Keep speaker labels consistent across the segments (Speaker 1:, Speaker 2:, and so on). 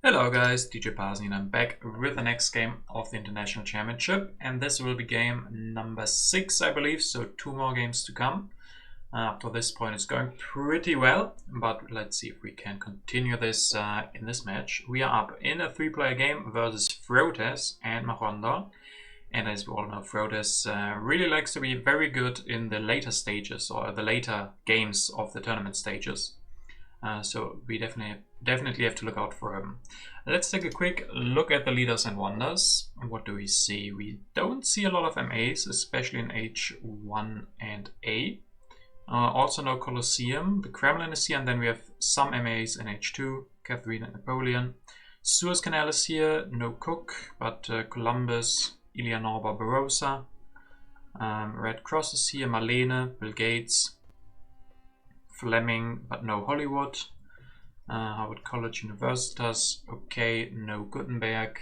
Speaker 1: Hello guys, DJParson and I'm back with the next game of the International Championship, and this will be game number 6 I believe, so 2 more games to come. Up to this point it's going pretty well, but let's see if we can continue this in this match. We are up in a 3-player game versus Frotes and Marondo, and as we all know, Frotes really likes to be very good in the later stages or the later games of the tournament stages. So we definitely have to look out for him. Let's take a quick look at the leaders and wonders. What do we see? We don't see a lot of MAs, especially in H1 and A. Also no Colosseum. The Kremlin is here, and then we have some MAs in H2, Catherine and Napoleon. Suez Canal is here, no Cook, but Columbus, Eleanor Barbarossa. Red Cross is here, Marlene, Bill Gates. Fleming, but no Hollywood. Harvard College Universitas, okay, no Gutenberg.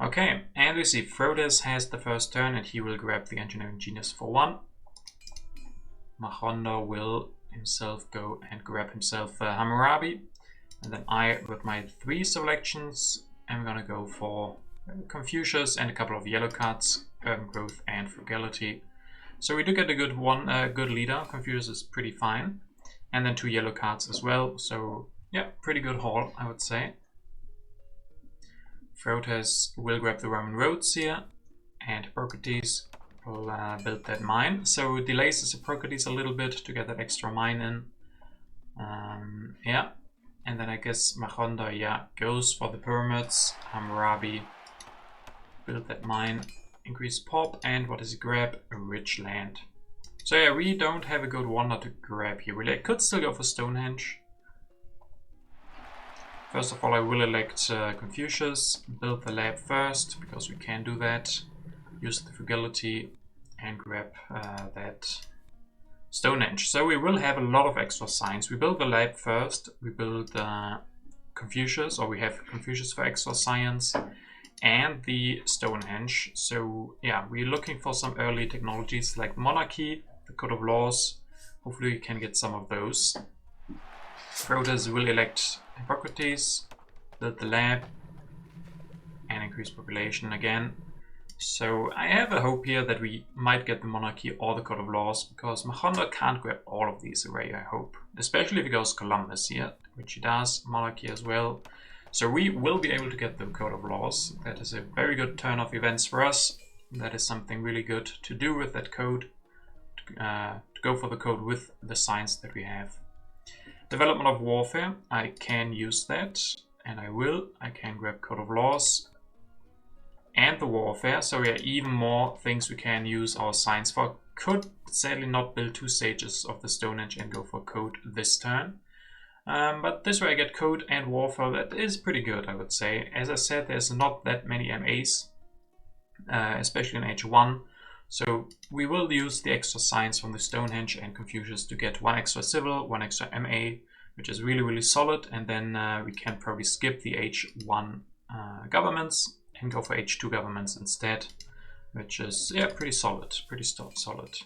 Speaker 1: Okay, and we see Frodes has the first turn and he will grab the Engineering Genius for 1. Marondo will himself go and grab himself Hammurabi. And then I, with my 3 selections, am gonna go for Confucius and a couple of yellow cards, Urban Growth and Frugality. So we do get a good good leader. Confucius is pretty fine. And then 2 yellow cards as well. So yeah, pretty good haul, I would say. Frotes will grab the Roman roads here. And Hippocrates will build that mine. So it delays his Hippocrates a little bit to get that extra mine in. Yeah. And then I guess Marondo, yeah, goes for the pyramids. Hammurabi, build that mine. Increase pop, and what does he grab? A rich land. So yeah, we don't have a good wonder to grab here really. I could still go for Stonehenge. First of all, I will elect Confucius, build the lab first, because we can do that. Use the Frugality and grab that Stonehenge. So we will have a lot of extra science. We build the lab first, we build Confucius, or we have Confucius for extra science, and the Stonehenge. So yeah, we're looking for some early technologies like monarchy, the code of laws. Hopefully we can get some of those. Frodes will elect Hippocrates, build the lab, and increase population again. So I have a hope here that we might get the monarchy or the code of laws, because Marondo can't grab all of these away, I hope. Especially if he goes Columbus here, which he does, monarchy as well. So we will be able to get the Code of Laws. That is a very good turn of events for us. That is something really good to do with that code. To go for the code with the science that we have. Development of Warfare. I can use that. And I will. I can grab Code of Laws. And the Warfare. So yeah, even more things we can use our science for. Could sadly not build 2 stages of the Stonehenge and go for code this turn. But this way I get code and warfare. That is pretty good, I would say. As I said, there's not that many MAs, especially in H1. So we will use the extra science from the Stonehenge and Confucius to get 1 extra civil, 1 extra MA, which is really solid. And then we can probably skip the H1 governments and go for H2 governments instead, which is, yeah, pretty solid, solid.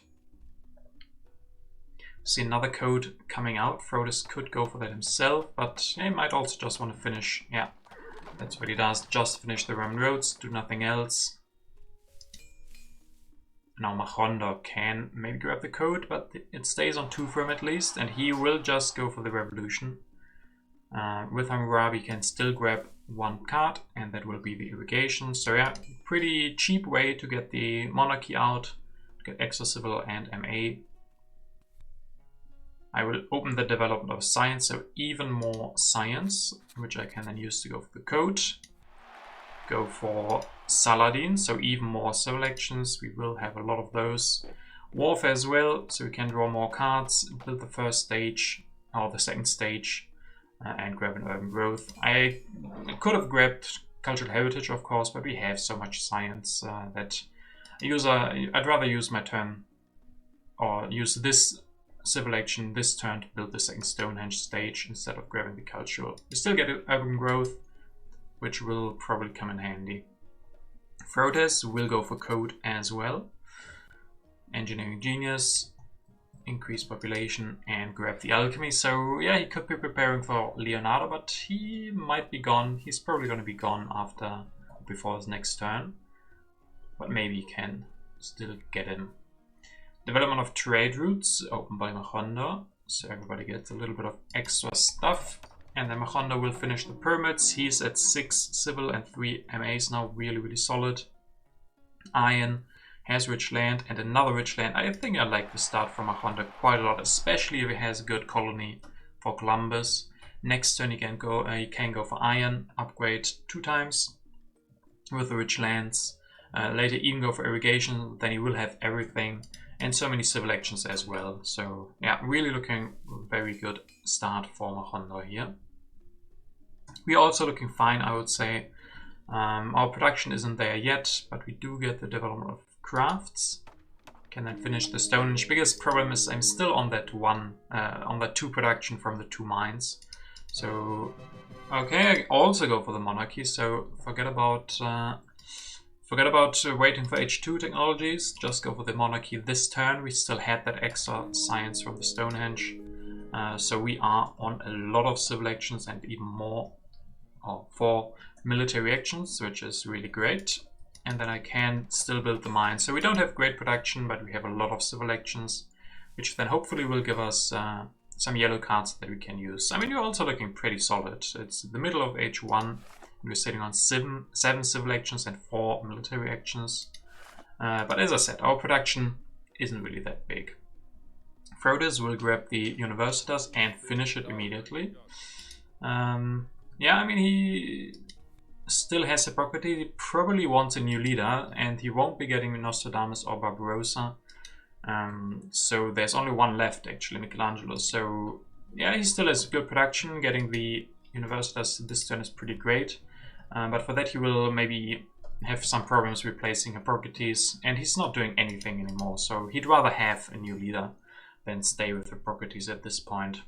Speaker 1: See another code coming out. Frodes could go for that himself, but he might also just want to finish. Yeah, that's what he does. Just finish the Roman roads, do nothing else. Now Marondo can maybe grab the code, but it stays on 2 for him at least, and he will just go for the revolution. With Hammurabi, he can still grab 1 card, and that will be the irrigation. So yeah, pretty cheap way to get the monarchy out, to get extra civil and MA. I will open the development of science, so even more science, which I can then use to go for the code. Go for Saladin, so even more selections. We will have a lot of those. Warfare as well, so we can draw more cards, build the first stage, or the second stage, and grab an urban growth. I could have grabbed cultural heritage, of course, but we have so much science that I'd rather use my turn, or use this civil action this turn to build the second Stonehenge stage instead of grabbing the cultural. We still get urban growth, which will probably come in handy. Frodes will go for code as well. Engineering Genius. increase population and grab the alchemy. So yeah, he could be preparing for Leonardo, but he might be gone. He's probably going to be gone before his next turn, but maybe he can still get him. Development of trade routes opened by Machondo, so everybody gets a little bit of extra stuff. And then Machondo will finish the pyramids. He's at 6 civil and 3 MAs now, really solid. Iron has rich land and another rich land. I think I like the start from Machondo quite a lot, especially if he has a good colony for Columbus. Next turn he can go for iron, upgrade 2 times with the rich lands. Later even go for irrigation, then he will have everything. And so many civil actions as well. So yeah, really looking very good start for Machondo here. We are also looking fine, I would say. Our production isn't there yet, but we do get the development of crafts. Can then finish the Stonehenge. Biggest problem is I'm still on that 2 production from the 2 mines. So okay, I also go for the monarchy. So forget about waiting for H2 technologies. Just go for the monarchy this turn. We still had that extra science from the Stonehenge. So we are on a lot of civil actions and even more for military actions, which is really great. And then I can still build the mines. So we don't have great production, but we have a lot of civil actions, which then hopefully will give us some yellow cards that we can use. I mean, you're also looking pretty solid. It's the middle of H1. We're sitting on 7 civil actions and 4 military actions. But as I said, our production isn't really that big. Frodis will grab the Universitas and finish it immediately. Yeah, I mean, he still has Hippocrates. He probably wants a new leader, and he won't be getting Nostradamus or Barbarossa. So there's only one left, actually, Michelangelo. So yeah, he still has good production. Getting the Universitas this turn is pretty great. But for that he will maybe have some problems replacing Hippocrates, and he's not doing anything anymore, so he'd rather have a new leader than stay with Hippocrates at this point.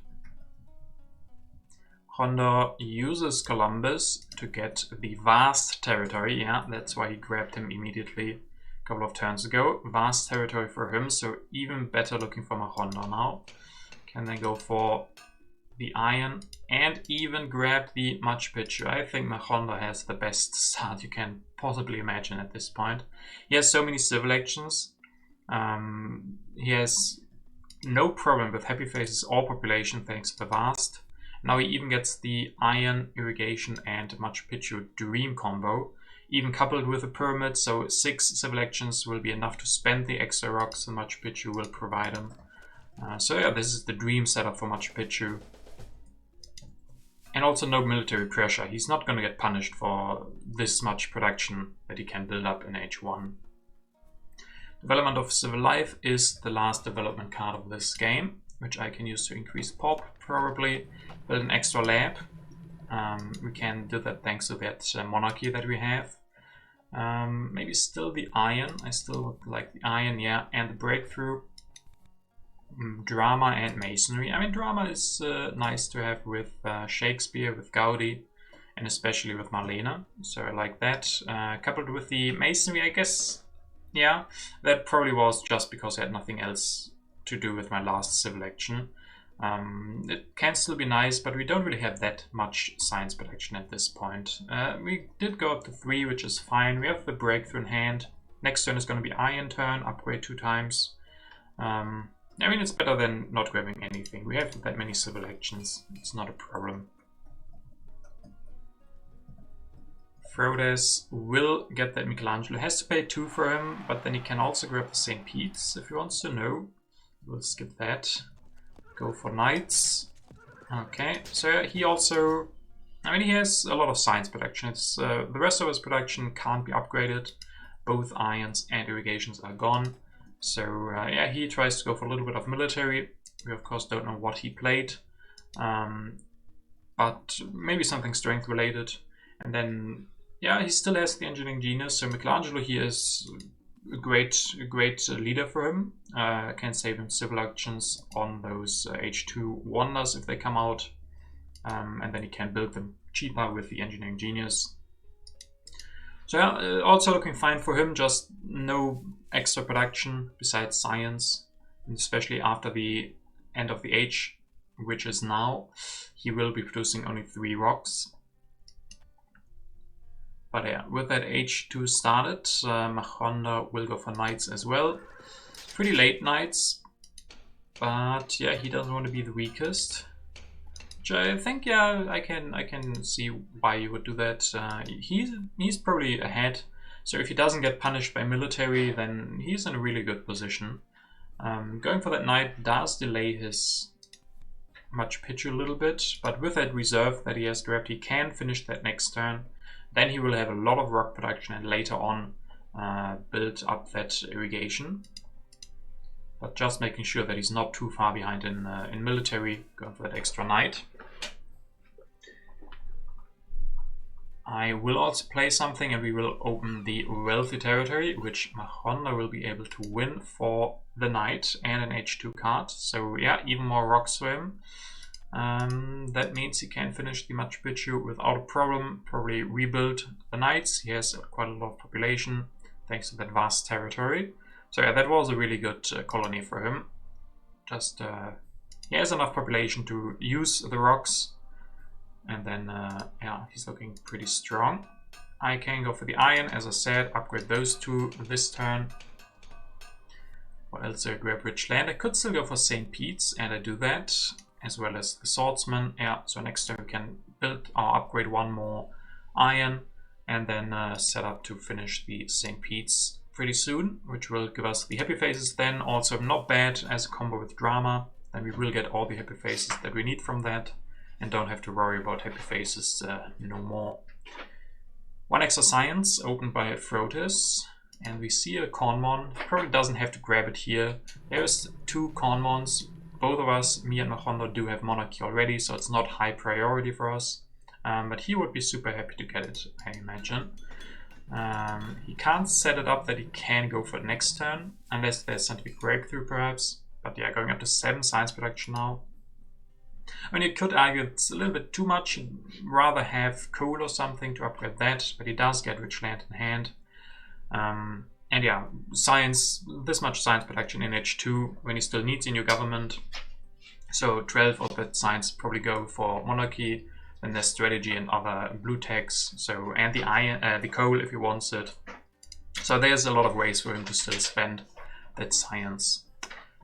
Speaker 1: Honda uses Columbus to get the vast territory. Yeah, that's why he grabbed him immediately a couple of turns ago. Vast territory for him, so even better looking for Honda now. Can then go for the iron and even grab the Machu Picchu. I think Machondo has the best start you can possibly imagine at this point. He has so many civil actions. He has no problem with happy faces or population thanks to the vast. Now he even gets the iron, irrigation and Machu Picchu dream combo, even coupled with a pyramid, so 6 civil actions will be enough to spend the extra rocks the Machu Picchu will provide him. So yeah, this is the dream setup for Machu Picchu. And also no military pressure. He's not going to get punished for this much production that he can build up in H1. Development of Civil Life is the last development card of this game, which I can use to increase pop, probably. Build an extra lab. We can do that thanks to that monarchy that we have. Maybe still the iron. I still would like the iron, yeah, and the breakthrough. Drama and masonry. I mean, drama is nice to have with Shakespeare, with Gaudi, and especially with Marlene. So I like that. Coupled with the masonry, I guess, yeah, that probably was just because I had nothing else to do with my last civil action. It can still be nice, but we don't really have that much science production at this point. We did go up to 3, which is fine. We have the breakthrough in hand. Next turn is going to be iron turn, upgrade 2 times. I mean, it's better than not grabbing anything. We have that many civil actions. It's not a problem. Frodes will get that Michelangelo. Has to pay 2 for him, but then he can also grab the St. Pete's if he wants to. No, we'll skip that. Go for knights. Okay, so he also... I mean, he has a lot of science production. It's the rest of his production can't be upgraded. Both irons and irrigations are gone. So yeah, he tries to go for a little bit of military. We of course don't know what he played, but maybe something strength related. And then yeah, he still has the engineering genius. So Michelangelo here is a great leader for him. Can save him civil actions on those H2 wonders if they come out, and then he can build them cheaper with the engineering genius. So yeah, also looking fine for him, just no extra production besides science. especially after the end of the age, which is now, he will be producing only 3 rocks. But yeah, with that H2 started, Machonda will go for knights as well. Pretty late knights, but yeah, he doesn't want to be the weakest. Which I think, yeah, I can see why you would do that. He's probably ahead, so if he doesn't get punished by military, then he's in a really good position. Going for that knight does delay his Machu Picchu a little bit, but with that reserve that he has grabbed, he can finish that next turn. Then he will have a lot of rock production and later on build up that irrigation. But just making sure that he's not too far behind in military, going for that extra knight. I will also play something and we will open the wealthy territory, which Machonda will be able to win for the knight and an H2 card. So yeah, even more rocks for him. That means he can finish the Machu Picchu without a problem, probably rebuild the knights. He has quite a lot of population thanks to that vast territory. So yeah, that was a really good colony for him. Just he has enough population to use the rocks, and then yeah, he's looking pretty strong. I can go for the iron, as I said, upgrade those 2 this turn. What else do I grab? Rich land. I could still go for St. Pete's, and I do that, as well as the swordsman. Yeah, so next turn we can build or upgrade 1 more iron, and then set up to finish the St. Pete's pretty soon, which will give us the happy faces then. Also not bad as a combo with drama. Then we will get all the happy faces that we need from that, and don't have to worry about happy faces no more. 1 extra science opened by Frotis, and we see a Cornmon. Probably doesn't have to grab it here. There's 2 Cornmons. Both of us, me and Machonda, do have monarchy already, so it's not high priority for us. But he would be super happy to get it, I imagine. He can't set it up that he can go for it next turn, unless there's scientific breakthrough perhaps. But yeah, going up to 7 science production now. I mean, you could argue it's a little bit too much. He'd rather have coal or something to upgrade that, but he does get rich land in hand. And yeah, science, this much science production in H2 when he still needs a new government. So 12 of that science probably go for monarchy. Then there's strategy and other blue techs. So, and the iron, the coal if he wants it. So there's a lot of ways for him to still spend that science.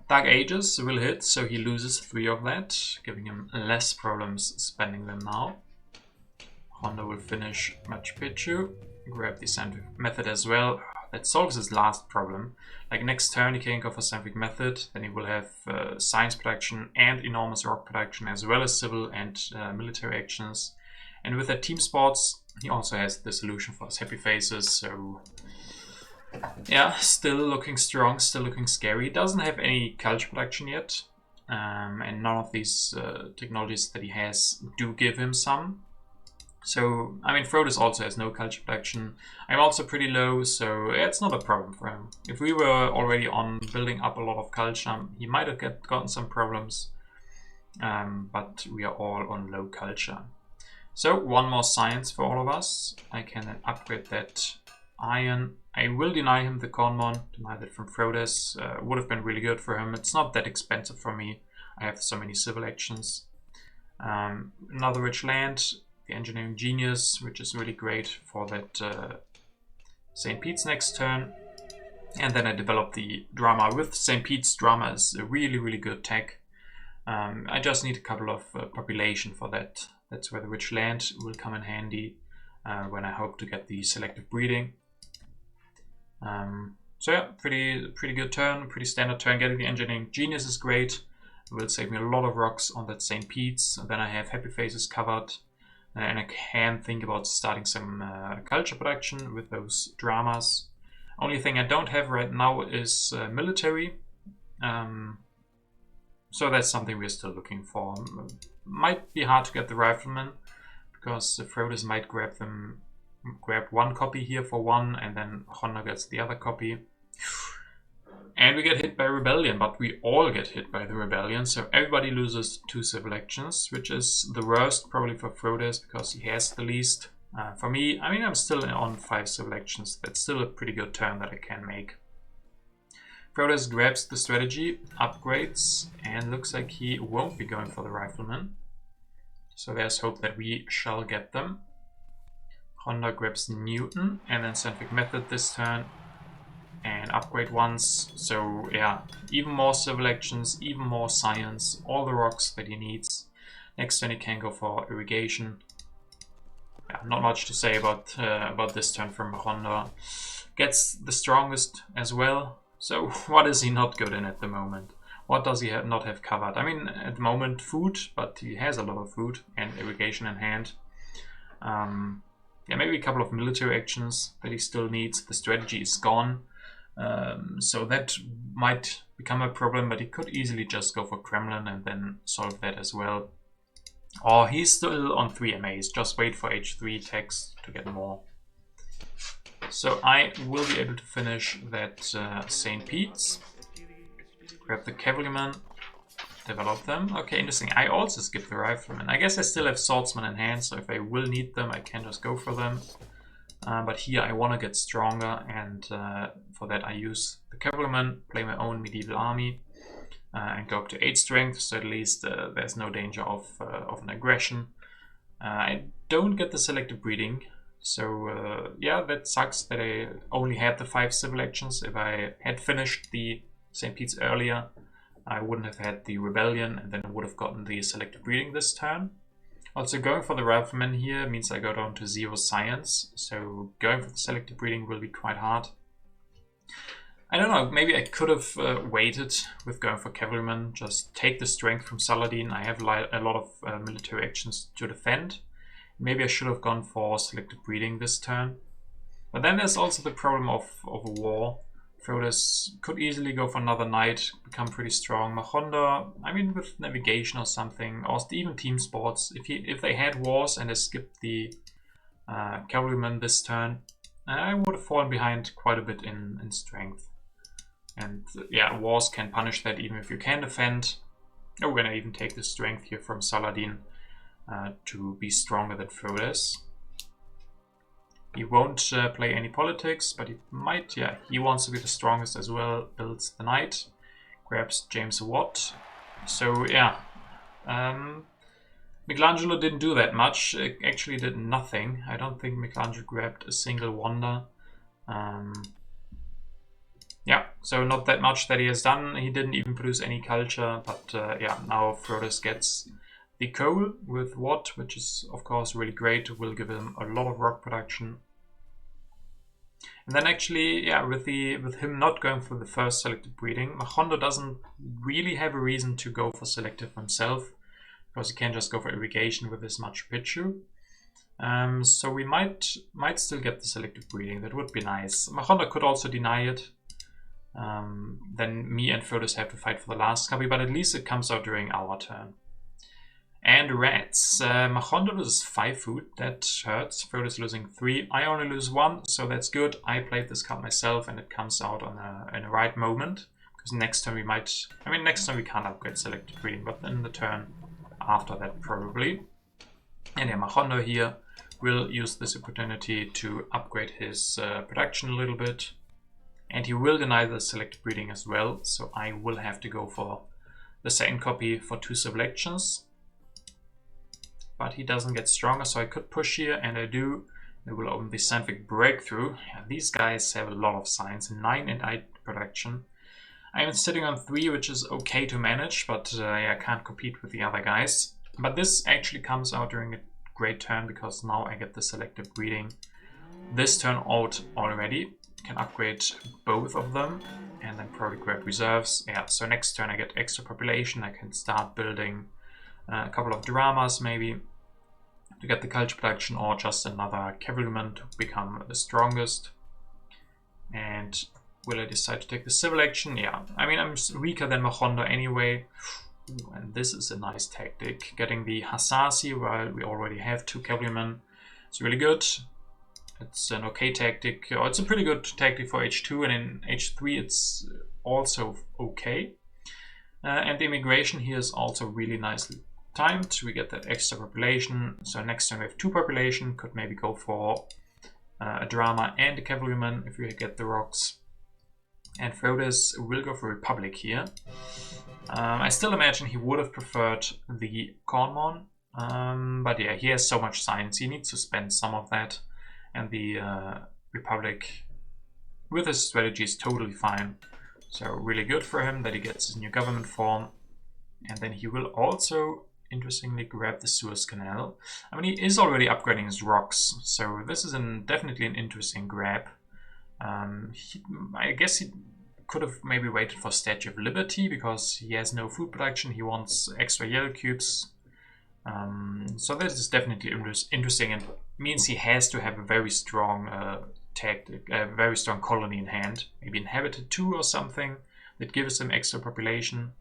Speaker 1: Dark Ages will hit, so he loses 3 of that, giving him less problems spending them now. Honda will finish Machu Picchu, grab the scientific method as well. That solves his last problem. Like next turn he can go for scientific method, then he will have science production and enormous rock production, as well as civil and military actions. And with that team sports, he also has the solution for his happy faces, so yeah, still looking strong, still looking scary. He doesn't have any culture production yet, and none of these technologies that he has do give him some. So, I mean, Frodis also has no culture production. I'm also pretty low, so it's not a problem for him. If we were already on building up a lot of culture, he might have gotten some problems, but we are all on low culture. So, 1 more science for all of us. I can then upgrade that iron. I will deny him the Cornmon, deny that from Frodis. Would have been really good for him. It's not that expensive for me. I have so many civil actions. Another rich land. The engineering genius, which is really great for that St. Pete's next turn. And then I developed the drama with St. Pete's. Drama is a really, really good tech. I just need a couple of population for that. That's where the rich land will come in handy when I hope to get the selective breeding. So yeah, pretty good turn, pretty standard turn. Getting the engineering genius is great. It will save me a lot of rocks on that St. Pete's. And then I have happy faces covered. And I can think about starting some culture production with those dramas. Only thing I don't have right now is military. So that's something we're still looking for. Might be hard to get the riflemen, because the Frodis might grab 1 copy here for 1, and then Honda gets the other copy. And we get hit by rebellion, but we all get hit by the rebellion, so everybody loses 2 civil actions, which is the worst probably for Frodis because he has the least. For me, I mean, I'm still on 5 civil actions. That's still a pretty good turn that I can make. Proteus grabs the strategy, upgrades, and looks like he won't be going for the rifleman. So there's hope that we shall get them. Honda grabs Newton and then scientific method this turn and upgrade once. So yeah, even more civil actions, even more science, all the rocks that he needs. Next turn he can go for irrigation. Yeah, not much to say about this turn from Honda. Gets the strongest as well. So what is he not good in at the moment? What does he not have covered? I mean, at the moment food, but he has a lot of food and irrigation in hand. Yeah, maybe a couple of military actions that he still needs. The strategy is gone. So that might become a problem, but he could easily just go for Kremlin and then solve that as well. Or he's still on 3 MAs, just wait for H3 text to get more. So I will be able to finish that St. Pete's. Grab the cavalryman, develop them. Okay, interesting. I also skip the riflemen. I guess I still have swordsmen in hand, so if I will need them, I can just go for them. But here I want to get stronger, and for that I use the cavalryman, play my own medieval army, and go up to 8 strength, so at least there's no danger of an aggression. I don't get the selective breeding, so yeah, that sucks that I only had the 5 civil actions. If I had finished the St. Pete's earlier, I wouldn't have had the rebellion, and then I would have gotten the selective breeding this turn. Also, going for the rifleman here means I go down to 0 science, so going for the selective breeding will be quite hard. I don't know, maybe I could have waited with going for cavalryman, just take the strength from Saladin. I have a lot of military actions to defend. Maybe I should have gone for selective breeding this turn. But then there's also the problem of a war. Proteus could easily go for another knight, become pretty strong. Honda, I mean, with navigation or something, or even team sports. If they had wars and they skipped the cavalryman this turn, I would have fallen behind quite a bit in strength. And yeah, wars can punish that even if you can defend. Oh, we're gonna even take the strength here from Saladin to be stronger than Proteus. He won't play any politics, but he might, yeah, he wants to be the strongest as well, builds the knight, grabs James Watt. So yeah, Michelangelo didn't do that much, actually did nothing. I don't think Michelangelo grabbed a single wonder. Yeah, so not that much that he has done. He didn't even produce any culture, but yeah, now Proteus gets the coal with Watt, which is of course really great, will give him a lot of rock production. And then actually, yeah, with him not going for the first selective breeding, Honda doesn't really have a reason to go for selective himself, because he can just go for irrigation with his Machu Picchu. So we might still get the selective breeding. That would be nice. Honda could also deny it. Then me and Proteus have to fight for the last copy, but at least it comes out during our turn. And rats. Honda loses 5 food, that hurts. Proteus losing 3. I only lose 1, so that's good. I played this card myself and it comes out in a right moment. Because next turn we might... I mean, next turn we can't upgrade selective breeding, but then the turn after that probably. And yeah, Honda here will use this opportunity to upgrade his production a little bit. And he will deny the selective breeding as well, so I will have to go for the second copy for 2 civil actions. But he doesn't get stronger, so I could push here, and I do. It will open the scientific breakthrough. Yeah, these guys have a lot of science, 9 and 8 production. I'm sitting on 3, which is okay to manage, but yeah, I can't compete with the other guys. But this actually comes out during a great turn, because now I get the selective breeding this turn out already. Can upgrade both of them, and then probably grab reserves. Yeah, so next turn I get extra population. I can start building a couple of dramas maybe to get the culture production, or just another cavalryman to become the strongest. And will I decide to take the civil action? Yeah, I mean, I'm weaker than Honda anyway. Ooh, and this is a nice tactic. Getting the Hasasi while we already have 2 cavalrymen. It's really good. It's an okay tactic, or it's a pretty good tactic for H2, and in H3 it's also okay. And the immigration here is also really nicely timed. We get that extra population, so next time we have 2 population, could maybe go for a drama and a cavalryman if we get the rocks. And Frodis will go for Republic here. I still imagine he would have preferred the Cornmon, but yeah, he has so much science, he needs to spend some of that, and the Republic with his strategy is totally fine. So really good for him that he gets his new government form, and then he will also, interestingly, grab the Suez Canal. I mean, he is already upgrading his rocks, so this is definitely an interesting grab. I guess he could have maybe waited for Statue of Liberty because he has no food production. He wants extra yellow cubes. So this is definitely interesting and means he has to have a very strong tactic, a very strong colony in hand. Maybe inhabited 2 or something that gives him extra population.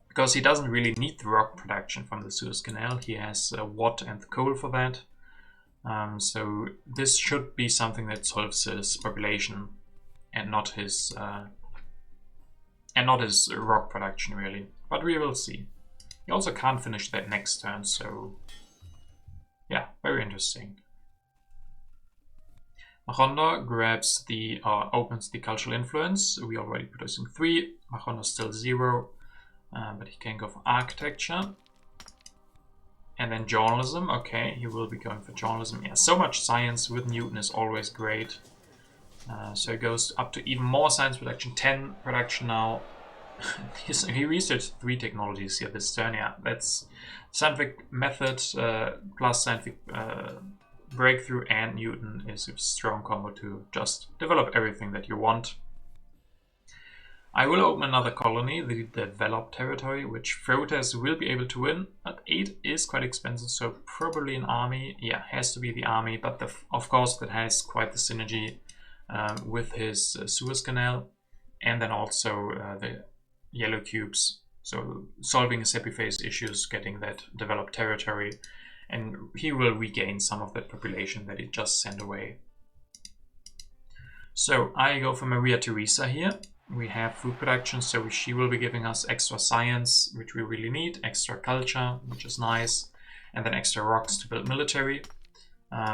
Speaker 1: Because he doesn't really need the rock production from the Suez Canal. He has watt and the coal for that. So this should be something that solves his population and not his rock production really. But we will see. He also can't finish that next turn, so yeah, very interesting. Mahondo grabs the opens the cultural influence. We already producing 3. Mahondo still 0, but he can go for architecture. And then journalism, okay, he will be going for journalism. Yeah, so much science with Newton is always great. So he goes up to even more science production, 10 production now. He researched 3 technologies here this turn. Yeah, that's scientific method plus scientific breakthrough, and Newton is a strong combo to just develop everything that you want. I will open another colony, the developed territory, which Frotes will be able to win, but 8 is quite expensive, so probably an army. Yeah, has to be the army, but of course that has quite the synergy with his Suez Canal, and then also the yellow cubes, so solving his epiphase issues, getting that developed territory, and he will regain some of that population that he just sent away. So I go for Maria Theresa here. We have food production, so she will be giving us extra science, which we really need, extra culture, which is nice, and then extra rocks to build military.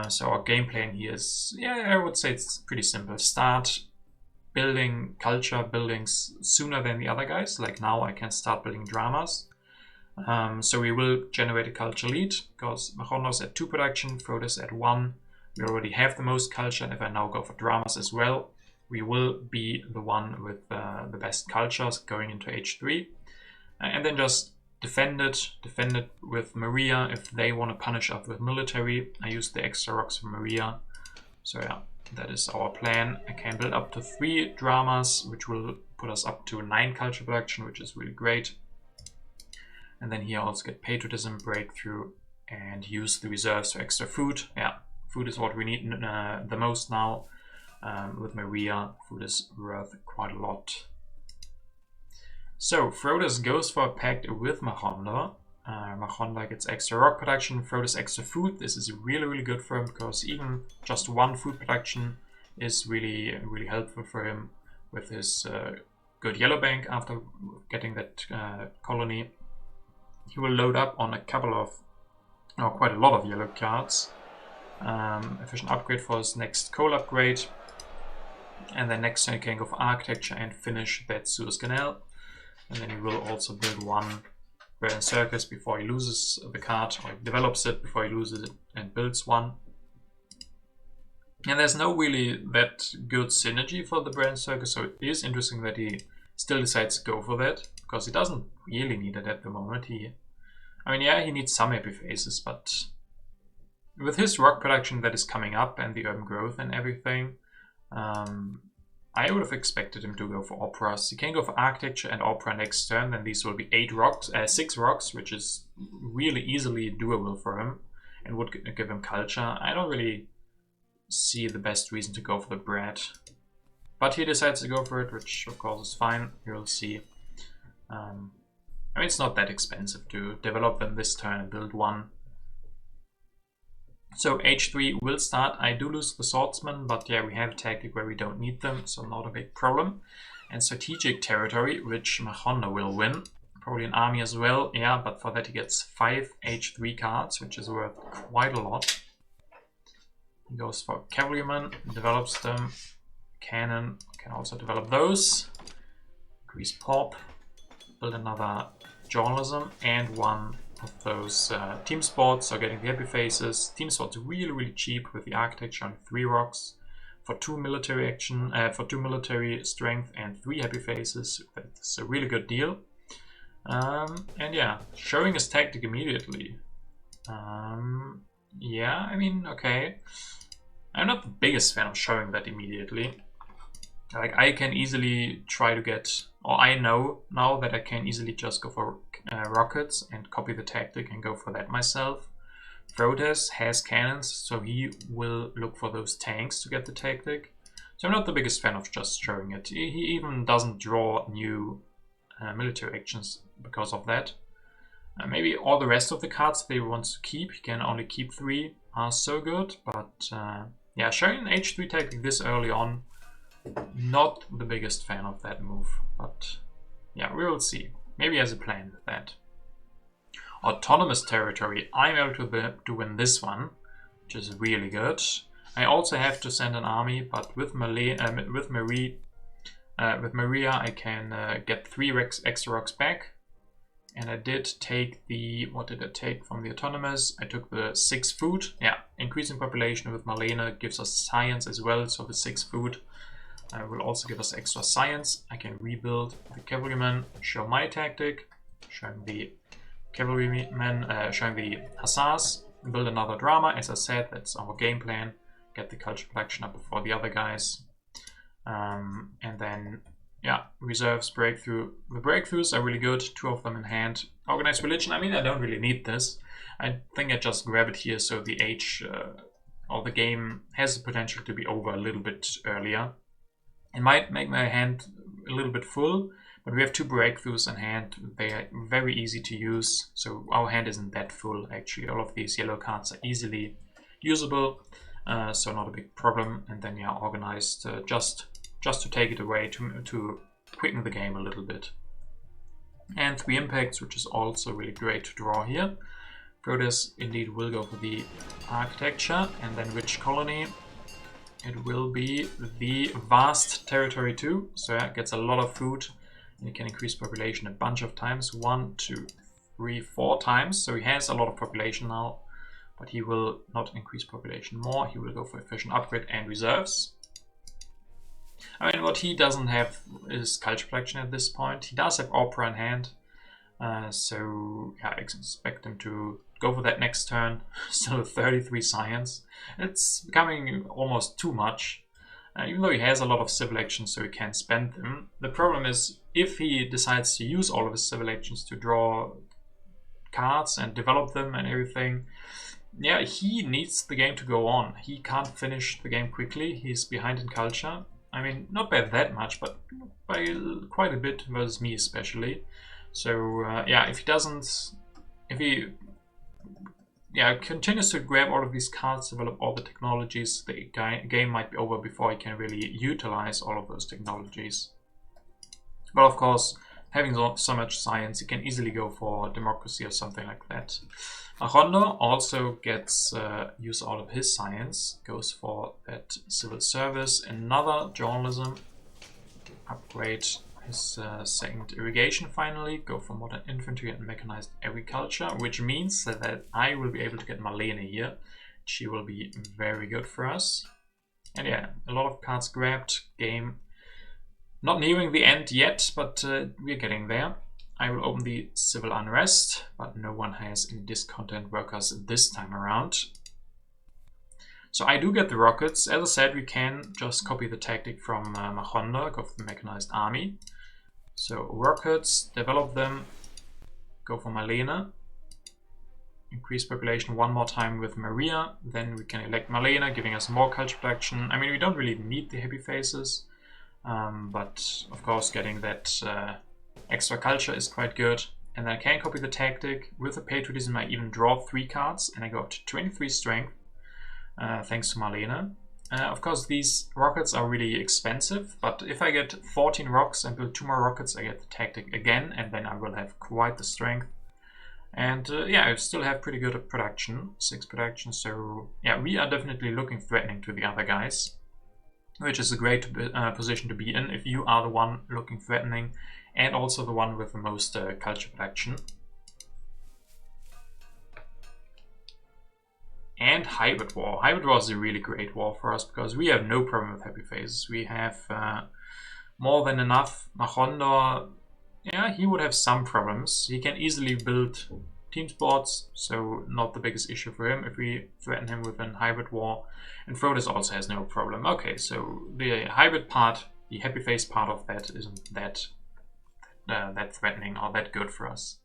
Speaker 1: So our game plan here is, yeah, I would say it's pretty simple. Start building culture buildings sooner than the other guys. Like now I can start building dramas. So we will generate a culture lead because Mahondo's at 2 production, Frodo's at 1. We already have the most culture. If I now go for dramas as well, we will be the one with the best cultures going into H3. And then just defend it with Maria. If they want to punish us with military, I use the extra rocks for Maria. So yeah, that is our plan. I can build up to 3 dramas, which will put us up to 9 culture production, which is really great. And then here I also get patriotism, breakthrough, and use the reserves for extra food. Yeah, food is what we need the most now. With Maria, food is worth quite a lot. So Frodis goes for a pact with Mahondo. Mahondo gets extra rock production, Frodis extra food. This is really good for him because even just 1 food production is really helpful for him with his good yellow bank after getting that colony. He will load up on a couple of, quite a lot of yellow cards. Efficient upgrade for his next coal upgrade. And then next turn he can go for architecture and finish that Suez Canal. And then he will also build 1 Grand Circus before he loses the card, or he develops it before he loses it and builds 1. And there's no really that good synergy for the Grand Circus, so it is interesting that he still decides to go for that, because he doesn't really need it at the moment. He needs some epiphases, but with his rock production that is coming up and the urban growth and everything, I would have expected him to go for operas. He can go for architecture and opera next turn, then these will be 6 rocks, which is really easily doable for him and would give him culture. I don't really see the best reason to go for the bread, but he decides to go for it, which of course is fine. You'll see. It's not that expensive to develop them this turn and build 1. So H3 will start. I do lose the swordsman, but yeah, we have a tactic where we don't need them, so not a big problem. And strategic territory, which Mahondo will win. Probably an army as well, yeah, but for that he gets 5 H3 cards, which is worth quite a lot. He goes for cavalryman, develops them, cannon, can also develop those. Increase pop, build another journalism, and one of those team sports, so getting the happy faces. Team sports really cheap with the architecture on 3 rocks for 2 military action, for 2 military strength and 3 happy faces. That's a really good deal. And yeah, showing his tactic immediately. Yeah, I mean, okay. I'm not the biggest fan of showing that immediately. Like, I can easily try to get, or I know now that I can easily just go for rockets and copy the tactic and go for that myself. Proteus has cannons, so he will look for those tanks to get the tactic. So I'm not the biggest fan of just showing it. He even doesn't draw new military actions because of that. Maybe all the rest of the cards that he wants to keep, he can only keep 3, are so good. But yeah, showing an H3 tactic this early on, not the biggest fan of that move. But yeah, we will see. Maybe he has a plan with that. Autonomous territory. I'm able to win this one, which is really good. I also have to send an army, but with Maria, I can get 3 extra rocks back. And I did take the, what did I take from the autonomous? I took the 6 food. Yeah, increasing population with Marlene gives us science as well. So the 6 food will also give us extra science. I can rebuild the cavalrymen, show my tactic, showing the cavalrymen, showing the hussars, build another drama. As I said, that's our game plan. Get the culture production up before the other guys. And then, yeah, reserves, breakthrough. The breakthroughs are really good, 2 of them in hand. Organized religion, I mean, I don't really need this. I think I just grab it here so the age or the game has the potential to be over a little bit earlier. It might make my hand a little bit full, but we have 2 breakthroughs in hand. They are very easy to use, so our hand isn't that full actually. All of these yellow cards are easily usable, so not a big problem. And then, yeah, organized just to take it away, to quicken the game a little bit. And 3 impacts, which is also really great to draw here. Proteus indeed will go for the architecture, and then which colony? It will be the vast territory 2, so yeah, it gets a lot of food, and you can increase population a bunch of times, 1, 2, 3, 4 times, so he has a lot of population now, but he will not increase population more. He will go for efficient upgrade and reserves. I mean, what he doesn't have is culture production at this point. He does have opera in hand, so yeah, I expect him to go for that next turn. Still 33 science. It's becoming almost too much, even though he has a lot of civil actions, so he can spend them. The problem is, if he decides to use all of his civil actions to draw cards and develop them and everything, yeah, he needs the game to go on. He can't finish the game quickly. He's behind in culture. I mean, not by that much, but by quite a bit versus me especially. So yeah, if he continues to grab all of these cards, develop all the technologies, the game might be over before he can really utilize all of those technologies. But of course, having so much science, he can easily go for democracy or something like that. Hondo also gets use out of his science, goes for that civil service, another journalism, upgrade his second irrigation finally, go for modern infantry and mechanized agriculture, which means that I will be able to get Marlene here. She will be very good for us. And yeah, a lot of cards grabbed, game not nearing the end yet, but we're getting there. I will open the civil unrest, but no one has any discontent workers this time around. So I do get the rockets. As I said, we can just copy the tactic from Mahondo, go for the mechanized army. So rockets, develop them, go for Marlene. Increase population one more time with Maria. Then we can elect Marlene, giving us more culture production. I mean, we don't really need the happy faces, but of course getting that extra culture is quite good. And then I can copy the tactic. With the patriotism, I even draw 3 cards and I go up to 23 strength, thanks to Marlene. Of course, these rockets are really expensive, but if I get 14 rocks and build 2 more rockets, I get the tactic again, and then I will have quite the strength. And yeah, I still have pretty good production, 6 production, so yeah, we are definitely looking threatening to the other guys. which is a great position to be in if you are the one looking threatening and also the one with the most culture production. And Hybrid War. Hybrid War is a really great war for us because we have no problem with happy faces. We have more than enough. Mahondor, yeah, he would have some problems. He can easily build team sports, so not the biggest issue for him if we threaten him with an hybrid war. And Frodis also has no problem. Okay, so the hybrid part, the happy face part of that isn't that threatening or that good for us.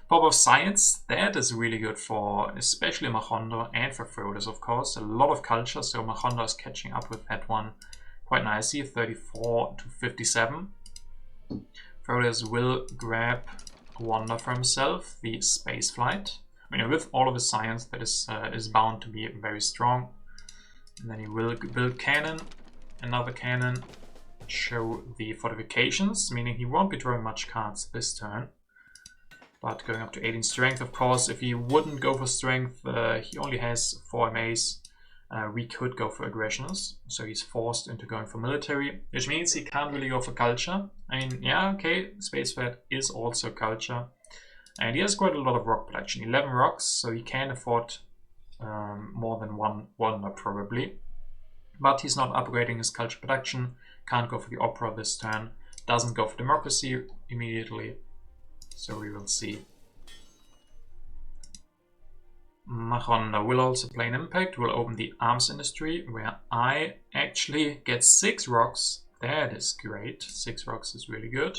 Speaker 1: Pop of Science, that is really good for especially Mahondor and for Frodis, of course. A lot of culture, so Mahondor is catching up with that one quite nicely, 34 to 57. Frodis will grab a wonder for himself, the space flight. I mean, with all of his science, that is bound to be very strong. And then he will build cannon, another cannon, show the fortifications, meaning he won't be drawing much cards this turn. But going up to 18 strength, of course, if he wouldn't go for strength, he only has 4 MAs. We could go for aggressions, so he's forced into going for military, which means he can't really go for culture. I mean, yeah, okay, Space Flight is also culture. And he has quite a lot of rock production, 11 rocks, so he can afford more than one wonder probably. But he's not upgrading his culture production, can't go for the opera this turn, doesn't go for democracy immediately. So we will see. Mahondor will also play an impact, will open the arms industry, where I actually get 6 rocks. That is great, 6 rocks is really good.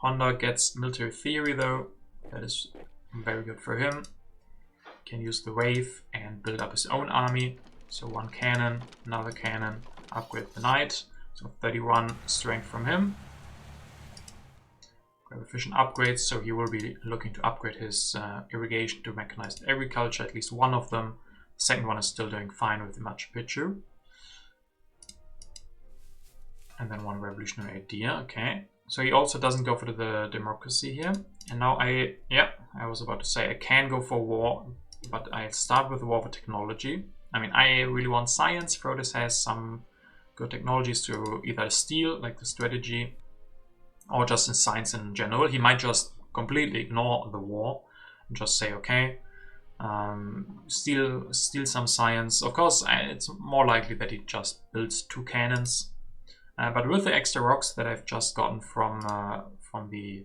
Speaker 1: Honda gets military theory though, that is very good for him. Can use the wave and build up his own army. So 1 cannon, another cannon, upgrade the knight. So 31 strength from him. Grab efficient upgrades, so he will be looking to upgrade his irrigation to mechanized agriculture, at least one of them. The second one is still doing fine with the Machu Picchu. And then 1 revolutionary idea, okay. So he also doesn't go for the democracy here. And now I was about to say I can go for war, but I start with the war for technology. I mean, I really want science. Frodis has some good technologies to either steal, like the strategy, or just in science in general. He might just completely ignore the war and just say, okay, steal some science. Of course, it's more likely that he just builds 2 cannons. But with the extra rocks that I've just gotten from the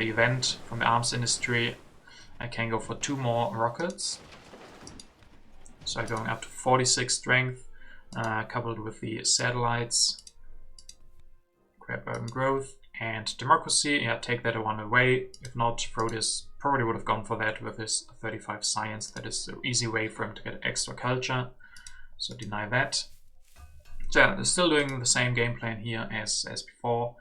Speaker 1: event, from the arms industry, I can go for 2 more rockets. So I'm going up to 46 strength, coupled with the satellites. Grab urban growth and democracy. Yeah, take that one away. If not, Frodis probably would have gone for that with his 35 science. That is the easy way for him to get extra culture. So deny that. So yeah, they're still doing the same game plan here as before.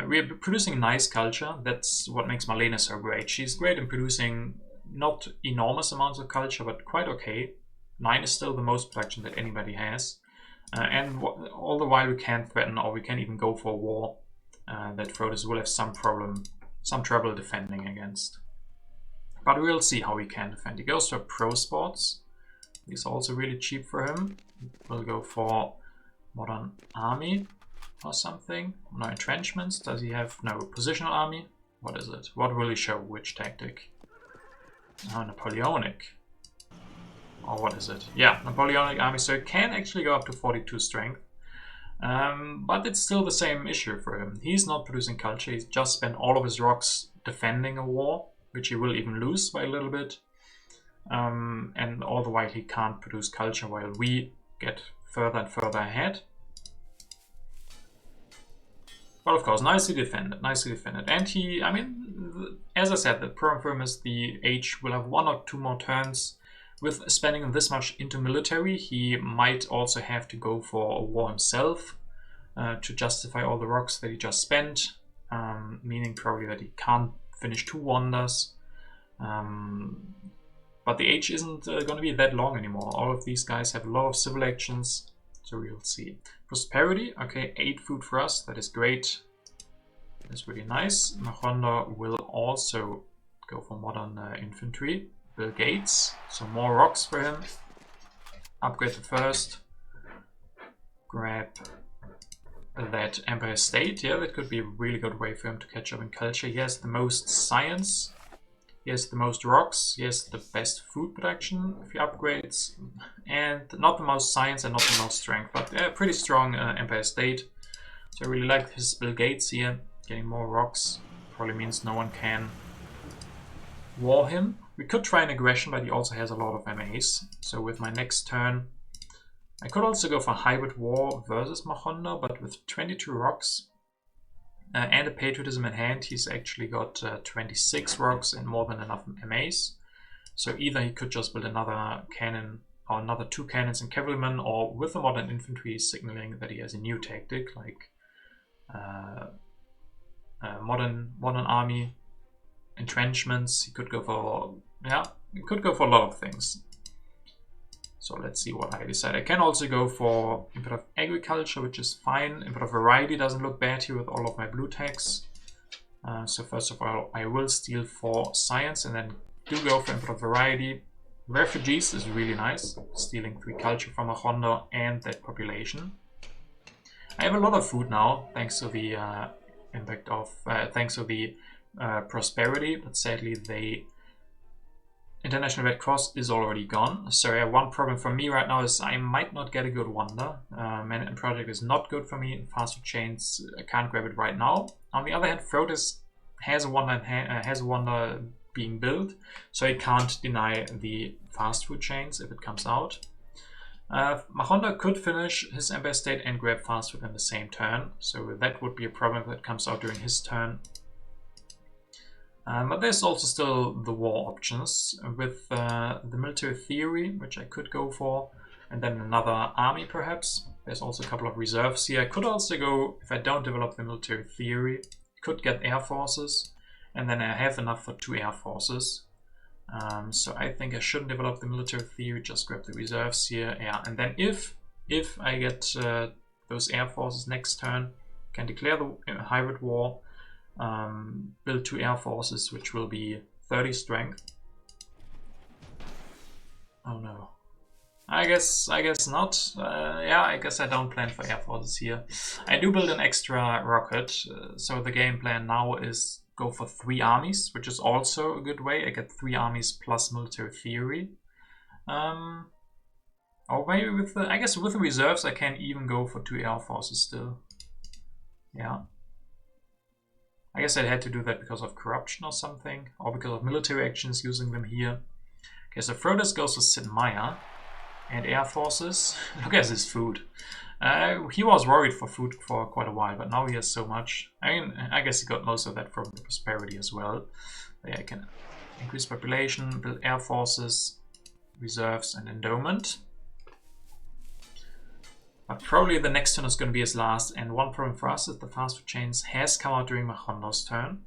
Speaker 1: We're producing nice culture. That's what makes Marlene so great. She's great in producing not enormous amounts of culture, but quite okay. 9 is still the most production that anybody has. And all the while we can threaten, or we can even go for war that Frodis will have some trouble defending against. But we'll see how we can defend. He goes for pro sports. He's also really cheap for him. We'll go for modern army or something. No entrenchments. Does he have no positional army? What is it? What will he show? Which tactic? Oh, Napoleonic. Or what is it? Yeah, Napoleonic army, so it can actually go up to 42 strength. But it's still the same issue for him. He's not producing culture, he's just spent all of his rocks defending a war, which he will even lose by a little bit. And all the while he can't produce culture while we get further and further ahead. But of course, nicely defended, nicely defended. And he, I mean, as I said, the problem for him is the H will have 1 or 2 more turns. With spending this much into military, he might also have to go for a war himself to justify all the rocks that he just spent, meaning probably that he can't finish 2 wonders. But the H isn't going to be that long anymore. All of these guys have a lot of civil actions, so we'll see. Prosperity, okay, 8 food for us, that is great. That's really nice. Mahondor will also go for modern infantry. Bill Gates, so more rocks for him. Upgrade the first. grab that Empire State. Yeah, that could be a really good way for him to catch up in culture. He has the most science. He has the most rocks. He has the best food production if he upgrades. And not the most science and not the most strength. But pretty strong Empire State. So I really like his Bill Gates here. Getting more rocks probably means no one can war him. We could try an aggression, but he also has a lot of MAs. So with my next turn, I could also go for hybrid war versus Mahondo, but with 22 rocks and a patriotism in hand, he's actually got 26 rocks and more than enough MAs. So either he could just build another cannon or another 2 cannons and cavalrymen, or with the modern infantry signaling that he has a new tactic like modern army entrenchments. He could go for a lot of things. So let's see what I decide. I can also go for input of agriculture, which is fine. Input of variety doesn't look bad here with all of my blue tags. So first of all, I will steal for science and then do go for input of variety. Refugees is really nice, stealing 3 culture from a Honda and that population. I have a lot of food now, thanks to the impact of thanks to the prosperity, but sadly the International Red Cross is already gone. So yeah, one problem for me right now is I might not get a good wonder. Man and Project is not good for me. Fast food chains, I can't grab it right now. On the other hand, Frotis has a wonder being built, so I can't deny the fast food chains if it comes out. Mahonda could finish his Empire State and grab fast food in the same turn, so that would be a problem if it comes out during his turn. But there's also still the war options with the military theory, which I could go for, and then another army perhaps. There's also a couple of reserves here. I could also go, if I don't develop the military theory, could get air forces, and then I have enough for 2 air forces. So I think I shouldn't develop the military theory, just grab the reserves here. Yeah, and then if I get those air forces next turn, can declare the hybrid war. Build 2 air forces, which will be 30 strength. Oh no. I guess not. Yeah, I guess I don't plan for air forces here. I do build an extra rocket, so the game plan now is go for 3 armies, which is also a good way. I get 3 armies plus military theory. Or maybe with the, I guess with the reserves I can even go for 2 air forces still. Yeah. I guess I had to do that because of corruption or something, or because of military actions using them here. Okay, so Frotis goes to Sid Meier and air forces. Look at his food. He was worried for food for quite a while, but now he has so much. I mean, I guess he got most of that from the prosperity as well. But yeah, I can increase population, build air forces, reserves, and endowment. But probably the next turn is going to be his last, and one problem for us is the fast food chains has come out during Mahondo's turn.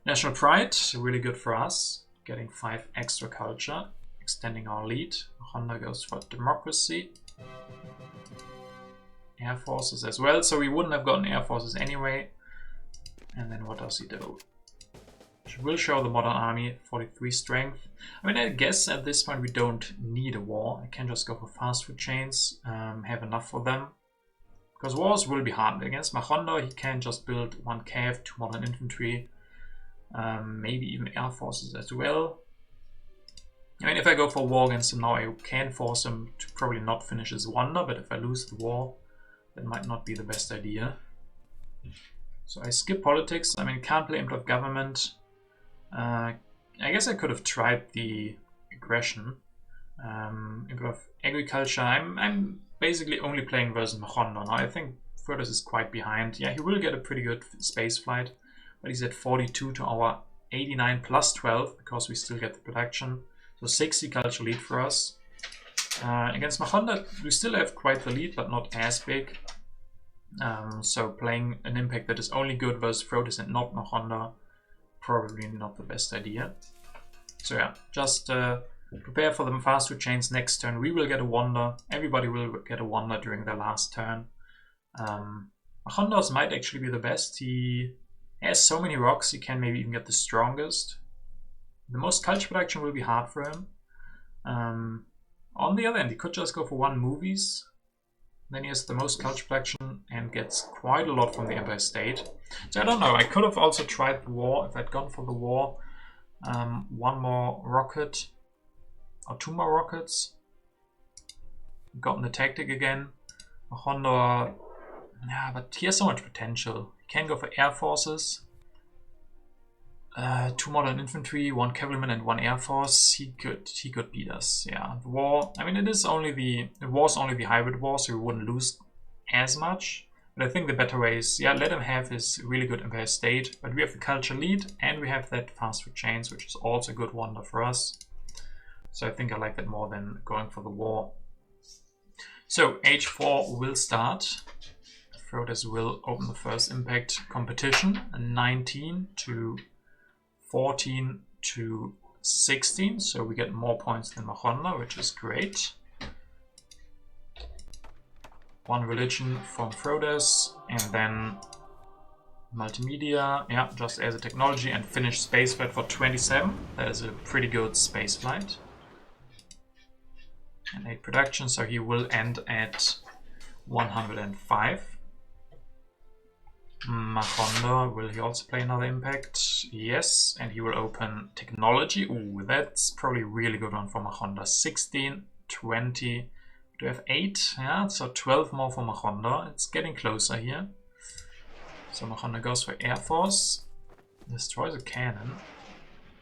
Speaker 1: National Pride, really good for us, getting 5 extra culture, extending our lead. Mahondo goes for democracy. Air forces as well, so we wouldn't have gotten air forces anyway. And then what does he do? He will show the modern army, 43 strength. I mean, I guess at this point we don't need a war. I can just go for fast food chains, have enough for them. Because wars will be hard. Against Mahondo, he can just build 1 cav, 2 modern infantry, maybe even air forces as well. I mean, if I go for war against him now, I can force him to probably not finish his wonder, but if I lose the war, that might not be the best idea. So I skip politics. I mean, can't play Import of Government. I guess I could have tried the aggression. Import of Agriculture. I'm basically only playing versus Mahondo now. I think Furthers is quite behind. Yeah, he will get a pretty good space flight, but he's at 42 to our 89 plus 12 because we still get the production. So 60 culture lead for us. Against Mahondo, we still have quite the lead, but not as big. So playing an impact that is only good versus Frotis and not Mahondo, probably not the best idea. So yeah, just prepare for the fast food chains next turn. We will get a wonder. Everybody will get a wonder during their last turn. Mahondo's might actually be the best. He has so many rocks, he can maybe even get the strongest. The most culture production will be hard for him. On the other hand, he could just go for 1 movies. Then he has the most culture production and gets quite a lot from the Empire State. So I don't know, I could have also tried the war if I'd gone for the war. One more rocket, or 2 more rockets. Gotten the tactic again. A Honda, yeah, but he has so much potential. He can go for air forces. 2 modern infantry, 1 cavalryman, and 1 air force. He could beat us. Yeah, the war. I mean, it was only the hybrid war, so we wouldn't lose as much. But I think the better way is, yeah, let him have his really good Empire State. But we have the culture lead, and we have that fast food chains, which is also a good wonder for us. So I think I like that more than going for the war. So H4 will start. Frodes will open the first impact competition. 19 to 14 to 16, so we get more points than Mahonda, which is great. 1 religion from Frodes, and then multimedia, yeah, just as a technology, and finish spaceflight for 27. That is a pretty good spaceflight. And 8 production, so he will end at 105. Mahonda, will he also play another impact? Yes, and he will open technology. Ooh, that's probably a really good one for Mahonda. 16, 20, do we have 8? Yeah, so 12 more for Mahonda. It's getting closer here. So Mahonda goes for Air Force, destroys a cannon,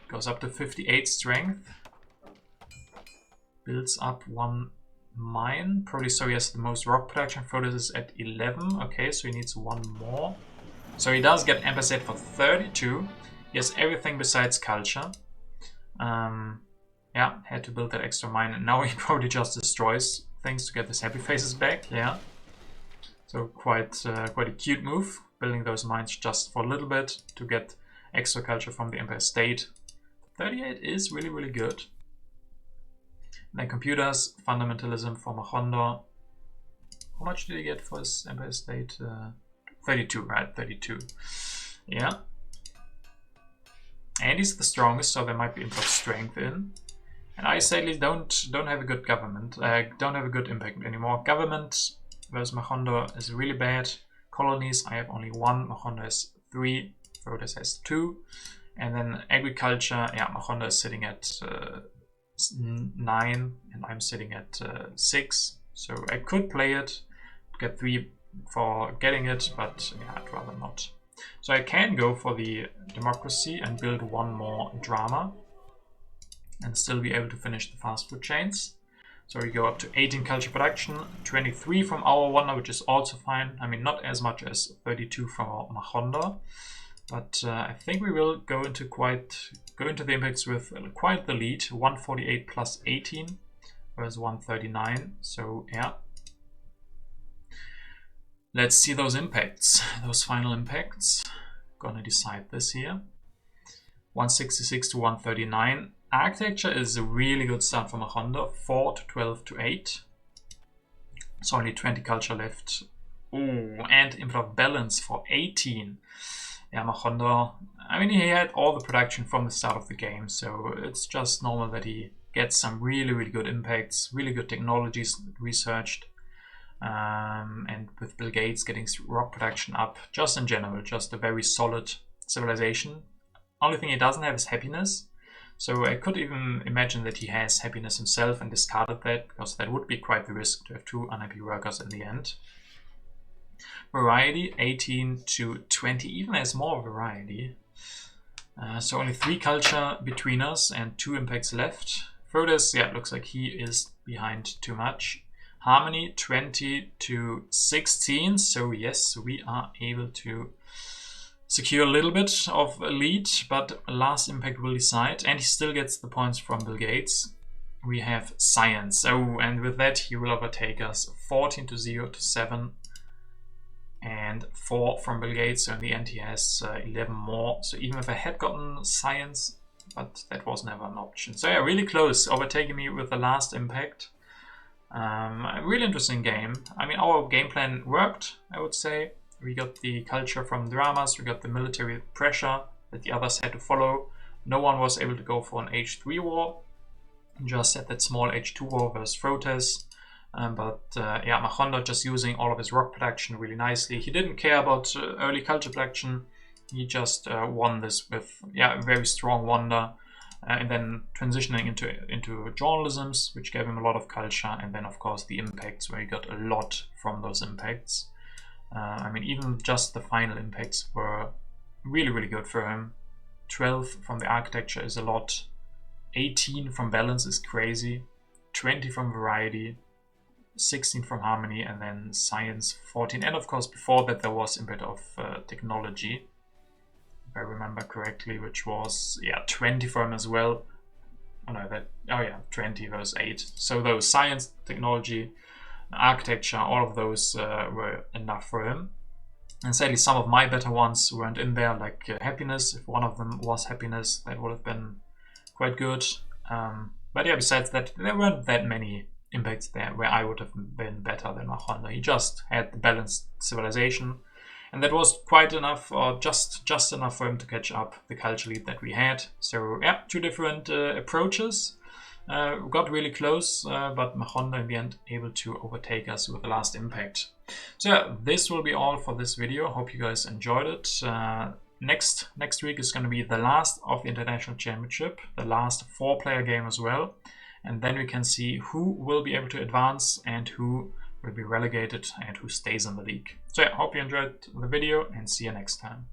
Speaker 1: goes up to 58 strength, builds up 1 mine, probably so he has the most rock production. Frodes is at 11, okay, so he needs 1 more. So he does get Empire State for 32. He has everything besides culture. Yeah, had to build that extra mine, and now he probably just destroys things to get his happy faces back. Yeah, so quite a cute move, building those mines just for a little bit to get extra culture from the Empire State. 38 is really, really good. And then computers, fundamentalism for Mahonda. How much did he get for his Empire State? 32, right? 32. Yeah. And he's the strongest, so there might be improved strength in. And I sadly don't have a good government. Don't have a good impact anymore. Government versus Mahonda is really bad. Colonies, I have only 1. Mahonda has 3. Frodes has 2. And then agriculture, yeah, Mahonda is sitting at 9, and I'm sitting at 6. So I could play it, get 3 for getting it, but yeah, I'd rather not. So I can go for the democracy and build 1 more drama and still be able to finish the fast food chains. So we go up to 18 culture production, 23 from our wonder, which is also fine. I mean, not as much as 32 from our Mahonda, but I think we will go into the impacts with quite the lead. 148 plus 18 versus 139. So yeah. Let's see those impacts, those final impacts. Gonna decide this here. 166 to 139. Architecture is a really good start for Mahonda. 4 to 12 to 8. It's only 20 culture left. Ooh, and improv balance for 18. Yeah, Mahonda, I mean, he had all the production from the start of the game, so it's just normal that he gets some really, really good impacts, really good technologies researched. And with Bill Gates getting rock production up, just in general, just a very solid civilization. Only thing he doesn't have is happiness. So I could even imagine that he has happiness himself and discarded that, because that would be quite the risk to have 2 unhappy workers in the end. Variety, 18 to 20, even has more variety. So only 3 culture between us and 2 impacts left. Frodes, yeah, looks like he is behind too much. Harmony, 20 to 16. So yes, we are able to secure a little bit of a lead, but last impact will decide. And he still gets the points from Bill Gates. We have science. Oh, and with that, he will overtake us. 14 to 0 to 7. And 4 from Bill Gates. So in the end, he has 11 more. So even if I had gotten science, but that was never an option. So yeah, really close, overtaking me with the last impact. A really interesting game. I mean, our game plan worked, I would say. We got the culture from dramas, we got the military pressure that the others had to follow. No one was able to go for an H3 war. Just had that small H2 war versus Frodes. Yeah, Mahondo just using all of his rock production really nicely. He didn't care about early culture production. He just won this with a very strong wonder, and then transitioning into journalisms, which gave him a lot of culture, and then of course the impacts, where he got a lot from those impacts. I mean, even just the final impacts were really, really good for him. 12 from the architecture is a lot. 18 from balance is crazy. 20 from variety. 16 from harmony, and then science 14. And of course, before that, there was impact of technology, if I remember correctly, which was 20 for him as well. 20 versus 8. So those science, technology, architecture, all of those were enough for him. And sadly, some of my better ones weren't in there, like happiness. If one of them was happiness, that would have been quite good. But yeah, besides that, there weren't that many impacts there where I would have been better than Mahondo. He just had the balanced civilization, and that was quite enough, or just enough for him to catch up the culture lead that we had. So yeah, two different approaches. Got really close, but Mahondo in the end able to overtake us with the last impact. So yeah, this will be all for this video. Hope you guys enjoyed it. Next week is going to be the last of the International Championship, the last 4-player game as well. And then we can see who will be able to advance and who will be relegated and who stays in the league. So yeah, hope you enjoyed the video and see you next time.